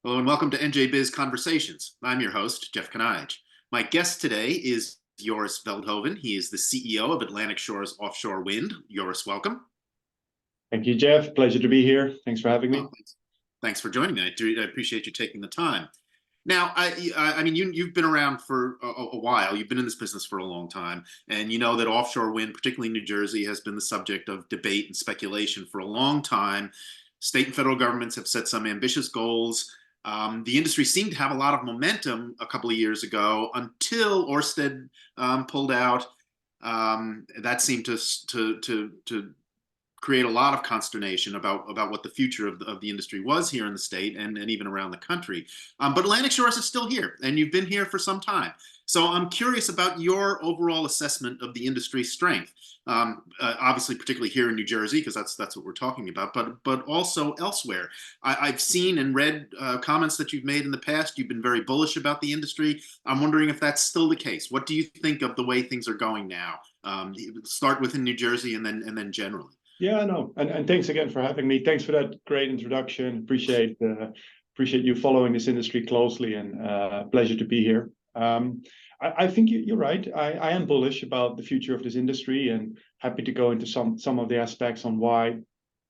Hello and welcome to NJ Biz Conversations. I'm your host, Jeff Kanij. My guest today is Joris Veldhoven. He is the CEO of Atlantic Shore's Offshore Wind. Joris, welcome. Thank you, Jeff. Pleasure to be here. Thanks for having me. Thanks for joining me. I appreciate you taking the time. Now, I mean, you've been around for a while. You've been in this business for a long time, and you know that offshore wind, particularly in New Jersey, has been the subject of debate and speculation for a long time. State and federal governments have set some ambitious goals. The industry seemed to have a lot of momentum a couple of years ago until Ørsted pulled out. That seemed to create a lot of consternation about what the future of the industry was here in the state and even around the country. But Atlantic Shores is still here, and you've been here for some time. So I'm curious about your overall assessment of the industry's strength. Obviously, particularly here in New Jersey, because that's what we're talking about, but also elsewhere. I've seen and read comments that you've made in the past. You've been very bullish about the industry. I'm wondering if that's still the case. What do you think of the way things are going now? Start within New Jersey and then generally. Yeah, I know. And thanks again for having me. Thanks for that great introduction. Appreciate you following this industry closely, and pleasure to be here. I think you're right. I am bullish about the future of this industry and happy to go into some of the aspects on why.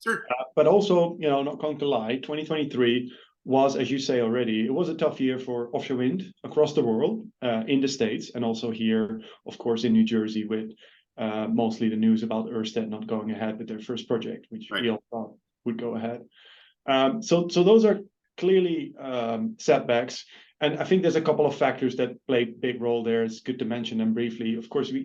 Sure. But also, not going to lie, 2023 was, as you say already, it was a tough year for offshore wind across the world, in the States, and also here, of course, in New Jersey with mostly the news about Ørsted not going ahead with their first project, which we all thought would go ahead. So those are clearly setbacks. And I think there's a couple of factors that play a big role there. It's good to mention them briefly. Of course, we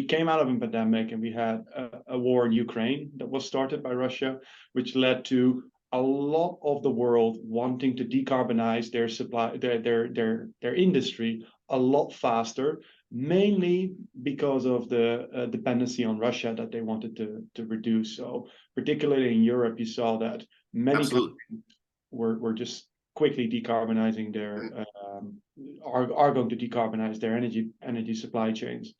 came out of a pandemic, and we had a war in Ukraine that was started by Russia, which led to a lot of the world wanting to decarbonize their supply, their industry a lot faster, mainly because of the dependency on Russia that they wanted to reduce. So particularly in Europe, you saw that many countries were just quickly decarbonizing are going to decarbonize their energy supply chains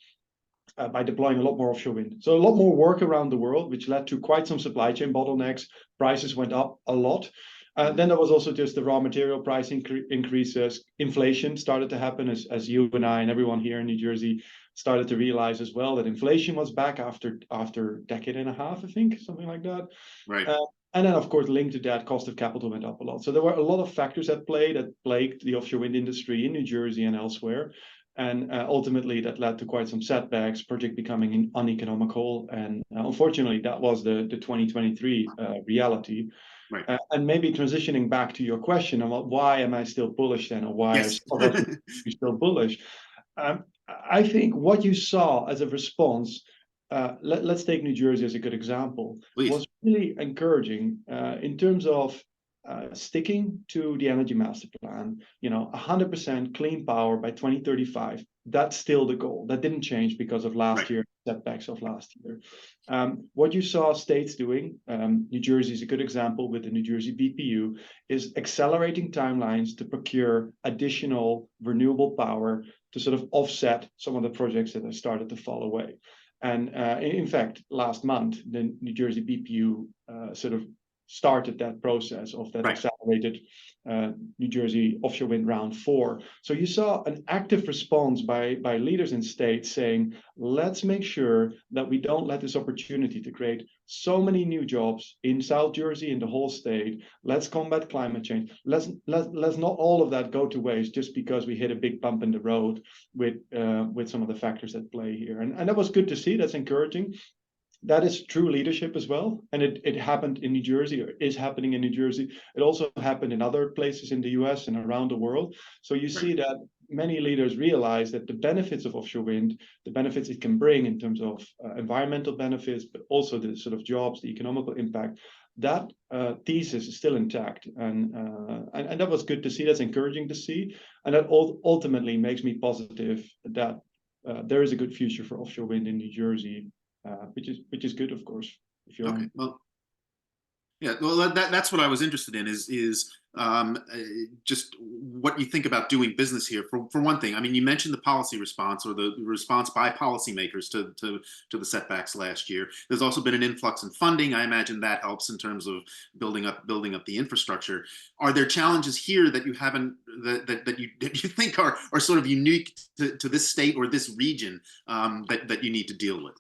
by deploying a lot more offshore wind. So a lot more work around the world, which led to quite some supply chain bottlenecks. Prices went up a lot. Then there was also just the raw material price increases. Inflation started to happen as you and I and everyone here in New Jersey started to realize as well that inflation was back after a decade and a half, I think, something like that. Right. And then, of course, linked to that, cost of capital went up a lot. So there were a lot of factors at play that plagued the offshore wind industry in New Jersey and elsewhere. And ultimately, that led to quite some setbacks, project becoming uneconomical. And unfortunately, that was the 2023 reality. Right. And maybe transitioning back to your question about why am I still bullish then, or why Yes. are you still bullish? I think what you saw as a response, let's take New Jersey as a good example, was really encouraging in terms of sticking to the energy master plan, 100% clean power by 2035. That's still the goal. That didn't change because of last year, setbacks of last year. What you saw states doing, New Jersey is a good example with the New Jersey BPU, is accelerating timelines to procure additional renewable power to sort of offset some of the projects that have started to fall away. And in fact, last month, the New Jersey BPU sort of started that process of that accelerated New Jersey offshore wind round 4. So you saw an active response by leaders in states saying, let's make sure that we don't let this opportunity to create so many new jobs in South Jersey, in the whole state. Let's combat climate change. Let's not all of that go to waste just because we hit a big bump in the road with some of the factors at play here. And that was good to see. That's encouraging. That is true leadership as well. And it happened in New Jersey, or is happening in New Jersey. It also happened in other places in the US and around the world. So you see that many leaders realize that the benefits of offshore wind, the benefits it can bring in terms of environmental benefits, but also the sort of jobs, the economical impact, that thesis is still intact. And that was good to see. That's encouraging to see. And that ultimately makes me positive that there is a good future for offshore wind in New Jersey. Which is good, of course. If you're okay. Well, Yeah, well, that's what I was interested in is just what you think about doing business here. For one thing, I mean, you mentioned the policy response or the response by policymakers to the setbacks last year. There's also been an influx in funding. I imagine that helps in terms of building up the infrastructure. Are there challenges here that you haven't that you think are sort of unique to this state or this region that you need to deal with?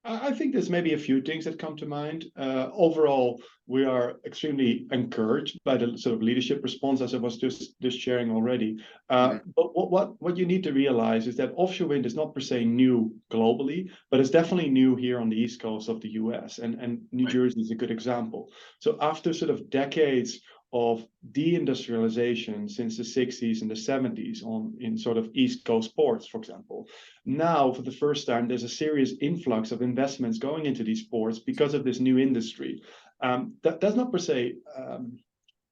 I think there's maybe a few things that come to mind. Overall, we are extremely encouraged by the sort of leadership response, as I was just sharing already. Mhm. But what you need to realize is that offshore wind is not per se new globally, but it's definitely new here on the east coast of the US, and New Right. Jersey is a good example. So after sort of decades of deindustrialization since the 60s and the 70s in sort of East Coast ports, for example. Now, for the first time, there's a serious influx of investments going into these ports because of this new industry. That's not per se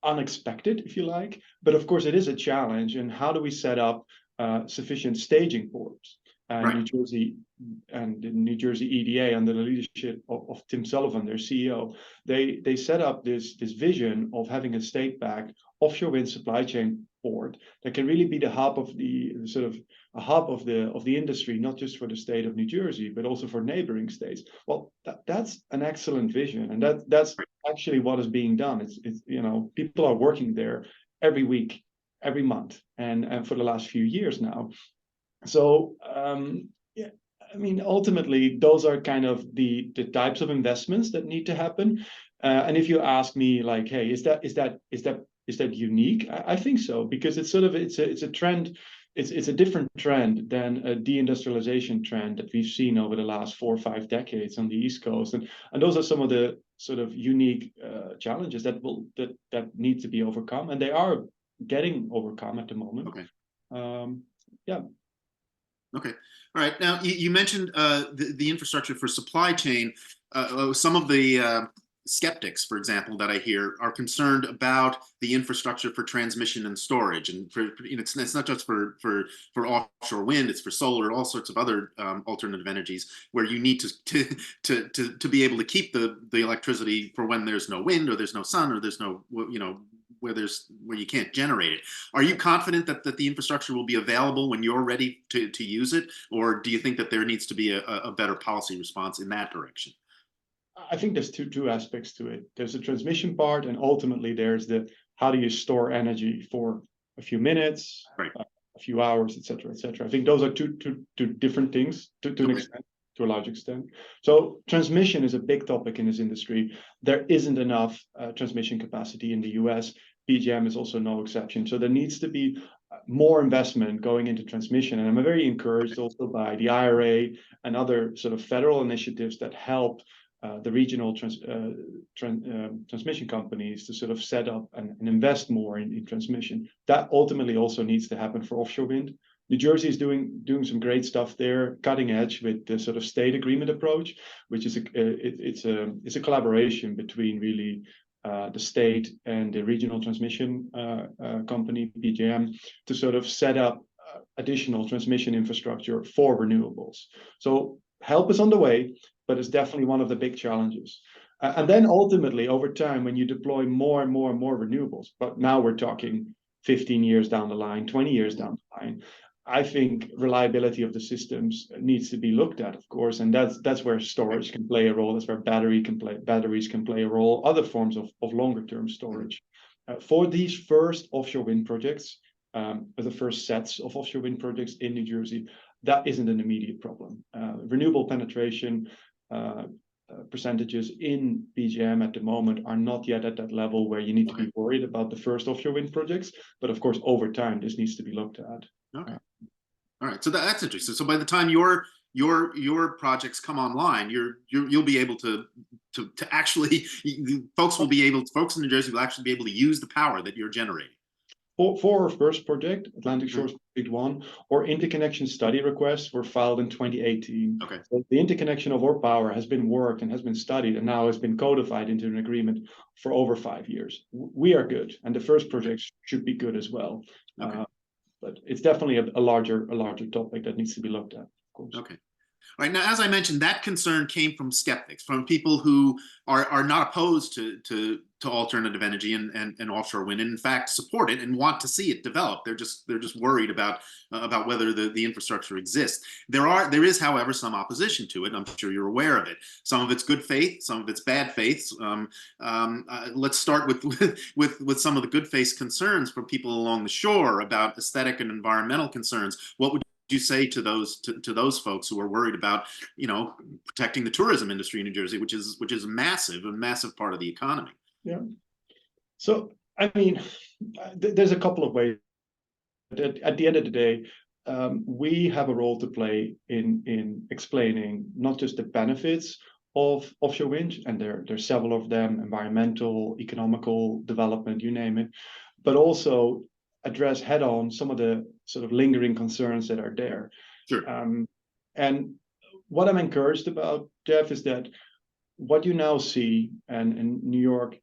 unexpected, if you like, but of course it is a challenge. And how do we set up sufficient staging ports? Right. New Jersey and the New Jersey EDA, under the leadership of Tim Sullivan, their CEO, they set up this vision of having a state-backed offshore wind supply chain port that can really be the hub of the sort of a hub of the industry, not just for the state of New Jersey, but also for neighboring states. Well, that's an excellent vision, and that's actually what is being done. It's people are working there every week, every month, and for the last few years now. So yeah, I mean, ultimately, those are kind of the types of investments that need to happen. And if you ask me, like, hey, is that unique? I think so, because it's sort of it's a trend. It's a different trend than a deindustrialization trend that we've seen over the last 4 or 5 decades on the East Coast, and those are some of the sort of unique challenges that need to be overcome, and they are getting overcome at the moment. Okay. Yeah. Okay. All right. Now, you mentioned the infrastructure for supply chain. Some of the skeptics, for example, that I hear are concerned about the infrastructure for transmission and storage. And it's not just for offshore wind; it's for solar, all sorts of other alternative energies where you need to be able to keep the electricity for when there's no wind or there's no sun or there's no where you can't generate it. Are you confident that the infrastructure will be available when you're ready to use it, or do you think that there needs to be a better policy response in that direction? I think there's two aspects to it. There's the transmission part, and ultimately there's the how do you store energy for a few minutes, Right. a few hours, etc., etc. I think those are two different things to an Okay. extent, to a large extent. So transmission is a big topic in this industry. There isn't enough transmission capacity in the US. PJM is also no exception. So there needs to be more investment going into transmission. And I'm very encouraged also by the IRA and other sort of federal initiatives that help the regional transmission companies to sort of set up and invest more in transmission. That ultimately also needs to happen for offshore wind. New Jersey is doing some great stuff there, cutting edge with the sort of state agreement approach, which is it's a collaboration between really the state and the regional transmission company PJM to sort of set up additional transmission infrastructure for renewables. So help is on the way, but it's definitely one of the big challenges. And then ultimately, over time, when you deploy more and more and more renewables, but now we're talking 15 years down the line, 20 years down the line, I think reliability of the systems needs to be looked at, of course, and that's where storage can play a role. That's where batteries can play a role. Other forms of longer term storage. For these first offshore wind projects, the first sets of offshore wind projects in New Jersey, that isn't an immediate problem. Renewable penetration percentages in PJM at the moment are not yet at that level where you need to be worried about the first offshore wind projects. But of course, over time, this needs to be looked at. Okay. All right. So that's interesting. So by the time your projects come online, you'll be able to actually folks in New Jersey will actually be able to use the power that you're generating. For our first project, Atlantic Shores Project 1, our interconnection study requests were filed in 2018. Okay. So the interconnection of our power has been worked and has been studied and now has been codified into an agreement for over 5 years. We are good, and the first projects should be good as well. Okay. But it's definitely a larger topic that needs to be looked at, of course. Okay. Right now, as I mentioned, that concern came from skeptics, from people who are not opposed to alternative energy and offshore wind, and in fact support it and want to see it develop. They're just worried about whether the infrastructure exists. There is, however, some opposition to it. I'm sure you're aware of it. Some of it's good faith, some of it's bad faith. Let's start with some of the good faith concerns from people along the shore about aesthetic and environmental concerns. What would you say to those folks who are worried about, protecting the tourism industry in New Jersey, which is a massive part of the economy? Yeah. So I mean, there's a couple of ways. At the end of the day, we have a role to play in explaining not just the benefits of offshore wind, and there's several of them: environmental, economical development, you name it, but also address head on some of the sort of lingering concerns that are there. Sure. And what I'm encouraged about, Jeff, is that what you now see, and New York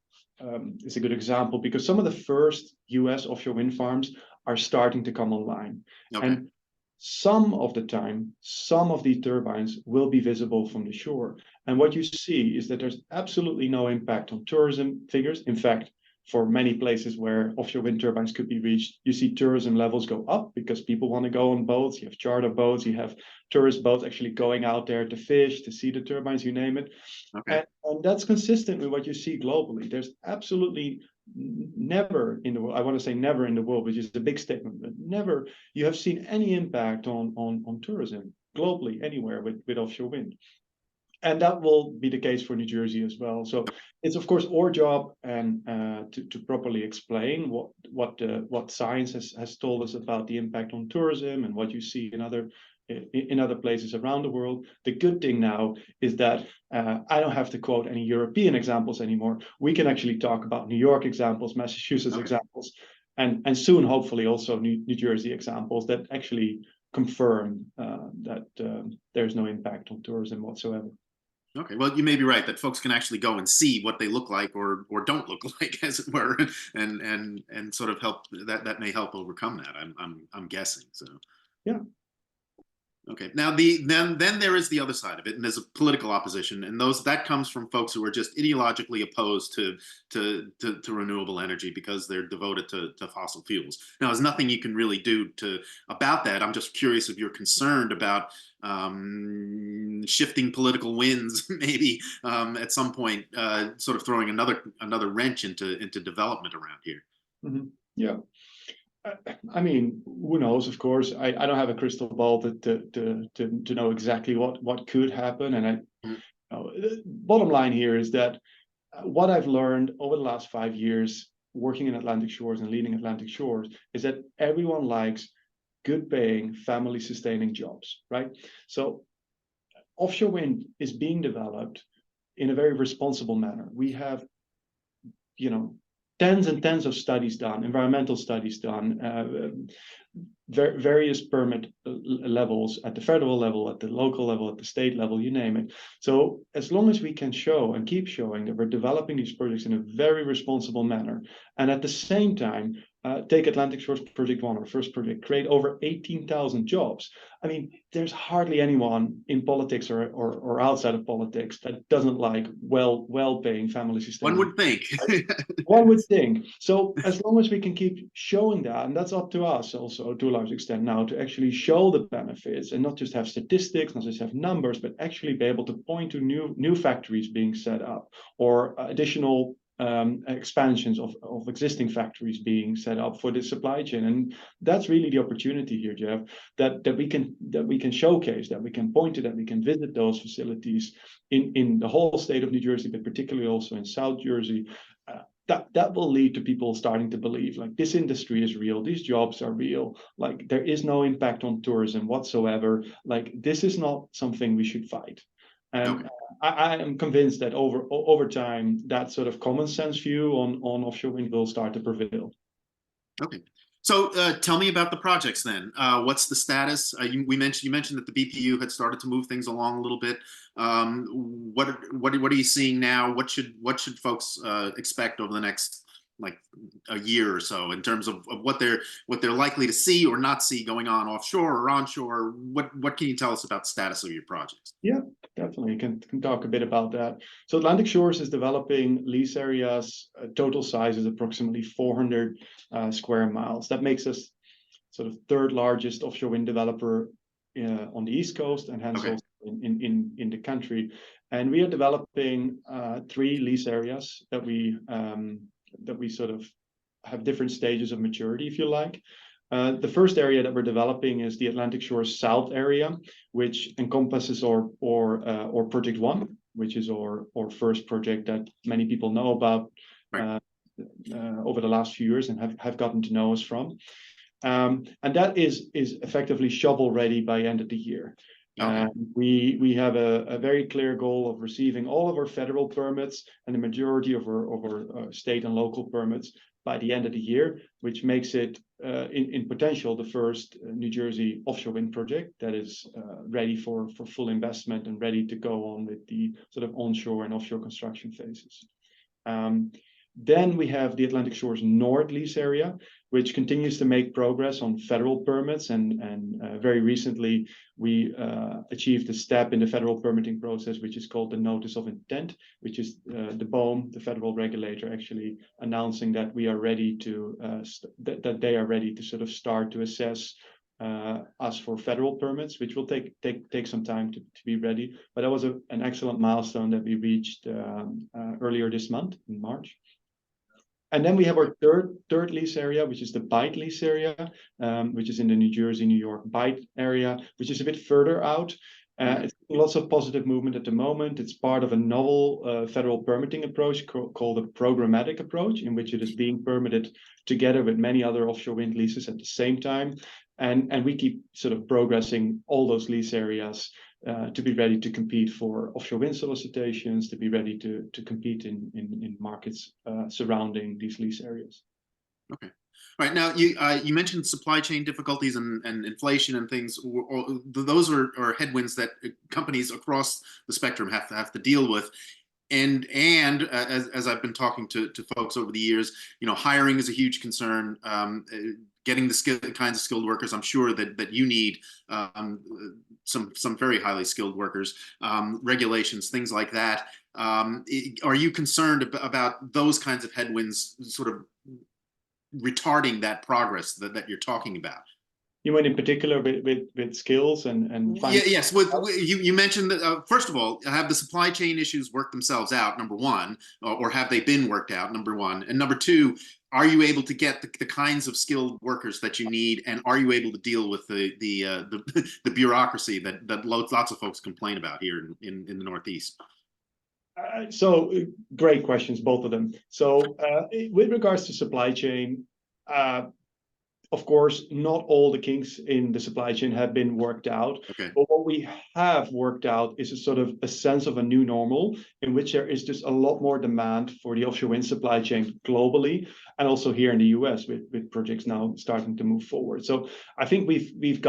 is a good example, because some of the first US offshore wind farms are starting to come online. Okay. And some of the time, some of these turbines will be visible from the shore. And what you see is that there's absolutely no impact on tourism figures. In fact, for many places where offshore wind turbines could be reached, you see tourism levels go up because people want to go on boats. You have charter boats, you have tourist boats actually going out there to fish, to see the turbines, you name it. Okay. And that's consistent with what you see globally. There's absolutely never in the world, I want to say never in the world, which is a big statement, but never you have seen any impact on tourism globally anywhere with offshore wind. And that will be the case for New Jersey as well. So it's of course our job and to properly explain what science has told us about the impact on tourism and what you see in other places around the world. The good thing now is that I don't have to quote any European examples anymore. We can actually talk about New York examples, Massachusetts examples, and soon hopefully also New Jersey examples that actually confirm that there's no impact on tourism whatsoever. Okay, well, you may be right that folks can actually go and see what they look like or don't look like, as it were, and sort of help that may help overcome that. I'm guessing so. Yeah. Okay. Now then there is the other side of it, and there's a political opposition, and that comes from folks who are just ideologically opposed to renewable energy because they're devoted to fossil fuels. Now, there's nothing you can really do about that. I'm just curious if you're concerned about shifting political winds, maybe at some point, sort of throwing another wrench into development around here. Mm-hmm. Yeah. I mean, who knows? Of course, I don't have a crystal ball to know exactly what could happen. And the bottom line here is that what I've learned over the last 5 years working in Atlantic Shores and leading Atlantic Shores is that everyone likes good paying, family sustaining jobs, right? So offshore wind is being developed in a very responsible manner. We have, tens and tens of studies done, environmental studies done, various permit levels at the federal level, at the local level, at the state level, you name it. So as long as we can show and keep showing that we're developing these projects in a very responsible manner, and at the same time, take Atlantic Shores Project 1, our first project, create over 18,000 jobs. I mean, there's hardly anyone in politics or outside of politics that doesn't like well-paying family sustaining. One would think. One would think. So as long as we can keep showing that, and that's up to us also to a large extent now to actually show the benefits and not just have statistics, not just have numbers, but actually be able to point to new factories being set up or additional expansions of existing factories being set up for the supply chain. And that's really the opportunity here, Jeff, that we can showcase, that we can point to, that we can visit those facilities in the whole state of New Jersey, but particularly also in South Jersey. That will lead to people starting to believe like this industry is real, these jobs are real, like there is no impact on tourism whatsoever, like this is not something we should fight. And Okay. I am convinced that over time, that sort of common sense view on offshore wind will start to prevail. Okay. So tell me about the projects then. What's the status? You mentioned that the BPU had started to move things along a little bit. What are you seeing now? What should folks expect over the next like a year or so in terms of what they're likely to see or not see going on offshore or onshore? What can you tell us about the status of your projects? Yeah, definitely. Can talk a bit about that. So Atlantic Shores is developing lease areas. Total size is approximately 400 square miles. That makes us sort of third largest offshore wind developer on the East Coast, and hence Okay. also in the country. And we are developing 3 lease areas that we sort of have different stages of maturity, if you like. The first area that we're developing is the Atlantic Shores South area, which encompasses our Project One, which is our first project that many people know about Right. over the last few years and have gotten to know us from. And that is effectively shovel ready by end of the year. Okay. We have a very clear goal of receiving all of our federal permits and the majority of our state and local permits by the end of the year, which makes it in potential the first New Jersey offshore wind project that is ready for full investment and ready to go on with the sort of onshore and offshore construction phases. Then we have the Atlantic Shores North lease area, which continues to make progress on federal permits. And very recently, we achieved a step in the federal permitting process, which is called the Notice of Intent, which is the BOEM, the federal regulator, actually announcing that we are ready to, that they are ready to sort of start to assess us for federal permits, which will take some time to be ready. But that was an excellent milestone that we reached earlier this month in March. And then we have our third lease area, which is the Bight lease area, which is in the New Jersey, New York Bight area, which is a bit further out. It's lots of positive movement at the moment. It's part of a novel federal permitting approach called a programmatic approach, in which it is being permitted together with many other offshore wind leases at the same time. And we keep sort of progressing all those lease areas to be ready to compete for offshore wind solicitations, to be ready to compete in markets surrounding these lease areas. Okay. All right. Now, you mentioned supply chain difficulties and inflation and things. Those are headwinds that companies across the spectrum have to deal with. And as I've been talking to folks over the years, hiring is a huge concern. Getting the kinds of skilled workers, I'm sure that you need some very highly skilled workers, regulations, things like that. Are you concerned about those kinds of headwinds sort of retarding that progress that you're talking about? You mean in particular with skills and yes. You mentioned that first of all, have the supply chain issues worked themselves out? Number one, or have they been worked out? Number one, and number two, are you able to get the kinds of skilled workers that you need, and are you able to deal with the bureaucracy that lots of folks complain about here in the Northeast? So great questions, both of them. So with regards to supply chain, of course, not all the kinks in the supply chain have been worked out. Okay. But what we have worked out is a sort of a sense of a new normal in which there is just a lot more demand for the offshore wind supply chain globally, and also here in the US with projects now starting to move forward. So I think we've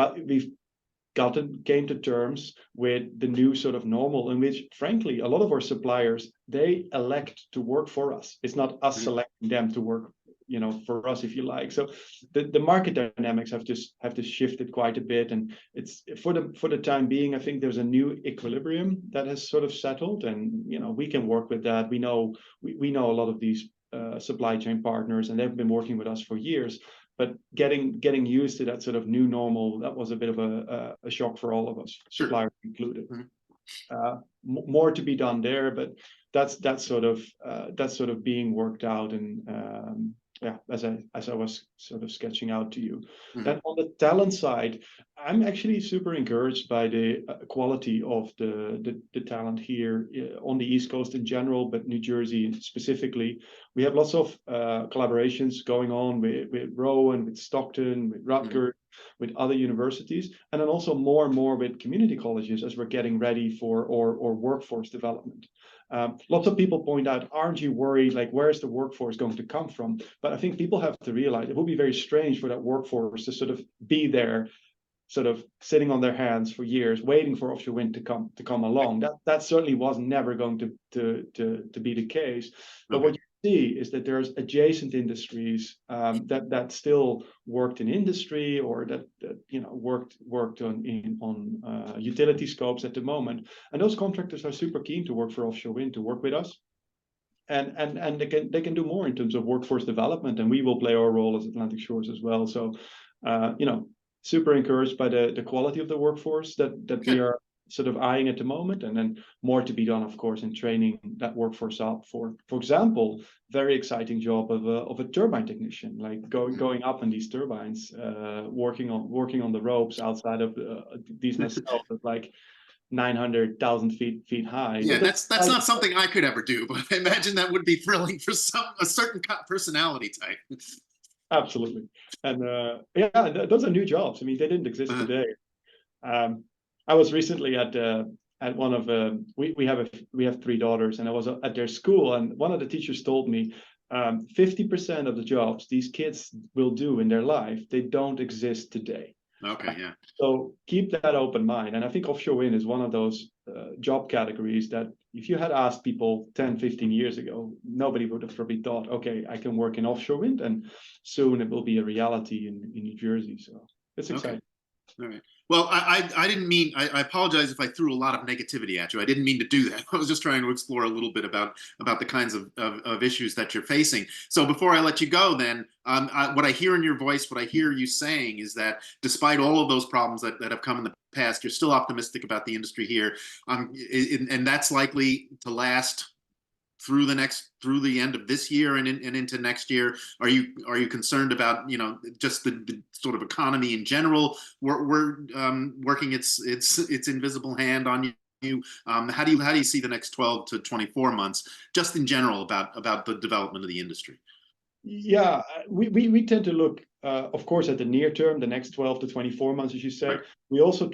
came to terms with the new sort of normal in which, frankly, a lot of our suppliers, they elect to work for us. It's not us selecting them to work for us, if you like. So the market dynamics have just shifted quite a bit, and it's for the time being, I think there's a new equilibrium that has sort of settled, and we can work with that. We know a lot of these supply chain partners, and they've been working with us for years. But getting used to that sort of new normal, that was a bit of a shock for all of us, Sure. suppliers included. More to be done there, but that's sort of being worked out, and as I was sort of sketching out to you. Then on the talent side, I'm actually super encouraged by the quality of the talent here on the East Coast in general, but New Jersey specifically. We have lots of collaborations going on with Rowan, with Stockton, with Rutgers, with other universities, and then also more and more with community colleges as we're getting ready for our workforce development. Lots of people point out, aren't you worried, like, where's the workforce going to come from? But I think people have to realize it would be very strange for that workforce to sort of be there, sort of sitting on their hands for years, waiting for offshore wind to come along. That certainly was never going to be the case. But see is that there's adjacent industries that still worked in industry, or that worked on utility scopes at the moment, and those contractors are super keen to work for offshore wind, to work with us, and they can do more in terms of workforce development, and we will play our role as Atlantic Shores as well. So super encouraged by the quality of the workforce that we are sort of eyeing at the moment, and then more to be done, of course, in training that workforce up for example, very exciting job of a turbine technician, like going up in these turbines, working on the ropes outside of these nacelles of like 900,000 feet high. Yeah, that's not something I could ever do, but I imagine that would be thrilling for a certain personality type. Absolutely. And yeah, those are new jobs. I mean, they didn't exist today. I was recently at one of we have three daughters, and I was at their school, and one of the teachers told me 50% of the jobs these kids will do in their life, they don't exist today. Okay, yeah. So keep that open mind. And I think offshore wind is one of those job categories that if you had asked people 10, 15 years ago, nobody would have probably thought, okay, I can work in offshore wind, and soon it will be a reality in New Jersey. So it's exciting. Okay. All right. Well, I didn't mean, I apologize if I threw a lot of negativity at you. I didn't mean to do that. I was just trying to explore a little bit about the kinds of issues that you're facing. So before I let you go, then, what I hear in your voice, what I hear you saying is that despite all of those problems that have come in the past, you're still optimistic about the industry here. And that's likely to last through the end of this year and into next year. Are you concerned about just the sort of economy in general? We're working its invisible hand on you. How do you see the next 12 to 24 months just in general about the development of the industry? Yeah, we tend to look, of course, at the near term, the next 12 to 24 months, as you say. Right. We also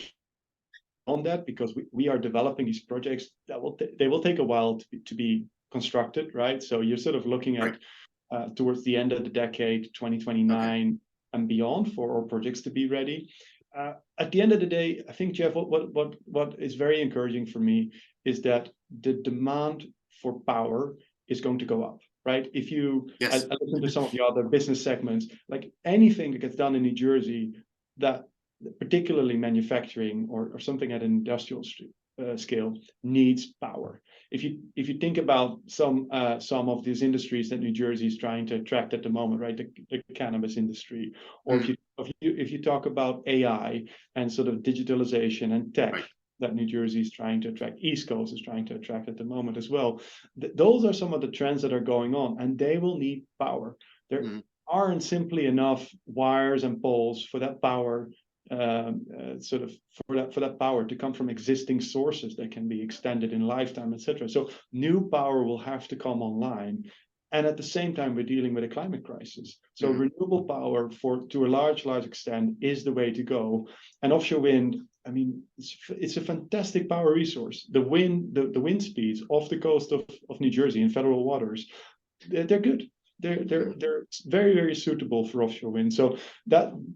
on that, because we are developing these projects that they will take a while to be constructed, right? So you're sort of looking at towards the end of the decade, 2029 and beyond, for our projects to be ready. At the end of the day, I think, Jeff, what is very encouraging for me is that the demand for power is going to go up, right? If you I listen to some of the other business segments, like anything that gets done in New Jersey, that particularly manufacturing or something at an industrial scale, needs power. If you think about some of these industries that New Jersey is trying to attract at the moment, right? The cannabis industry, or if you talk about AI and sort of digitalization and tech that New Jersey is trying to attract, East Coast is trying to attract at the moment as well. Those are some of the trends that are going on, and they will need power. There aren't simply enough wires and poles for that power. Sort of for that power to come from existing sources that can be extended in lifetime, etc. So new power will have to come online, and at the same time we're dealing with a climate crisis. So renewable power, to a large extent, is the way to go. And offshore wind, I mean, it's a fantastic power resource. The wind speeds off the coast of New Jersey in federal waters, they're good. They're very, very suitable for offshore wind. So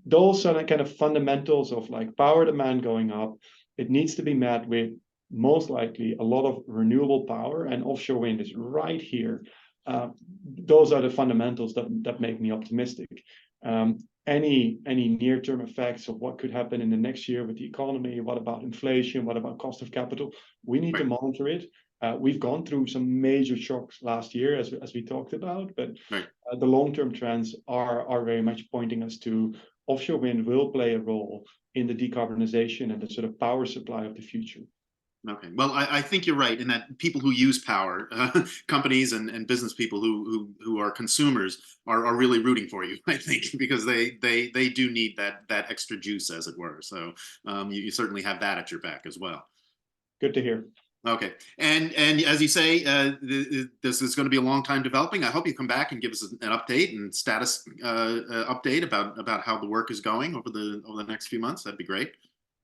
those are the kind of fundamentals of like power demand going up. It needs to be met with most likely a lot of renewable power, and offshore wind is right here. Those are the fundamentals that make me optimistic. Any near-term effects of what could happen in the next year with the economy, what about inflation, what about cost of capital, we need to monitor it. We've gone through some major shocks last year, as we talked about, but the long-term trends are very much pointing us to offshore wind will play a role in the decarbonization and the sort of power supply of the future. Okay. Well, I think you're right in that people who use power, companies and business people who are consumers are really rooting for you, I think, because they do need that extra juice, as it were. So you certainly have that at your back as well. Good to hear. Okay. And as you say, this is going to be a long time developing. I hope you come back and give us an update and status update about how the work is going over the next few months. That'd be great.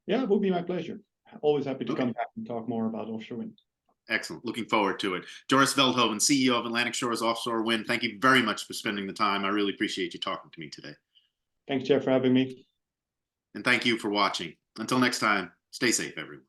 Yeah, it would be my pleasure. Always happy to come back and talk more about offshore wind. Excellent. Looking forward to it. Joris Veldhoven, CEO of Atlantic Shores Offshore Wind. Thank you very much for spending the time. I really appreciate you talking to me today. Thanks, Jeff, for having me. And thank you for watching. Until next time, stay safe, everyone.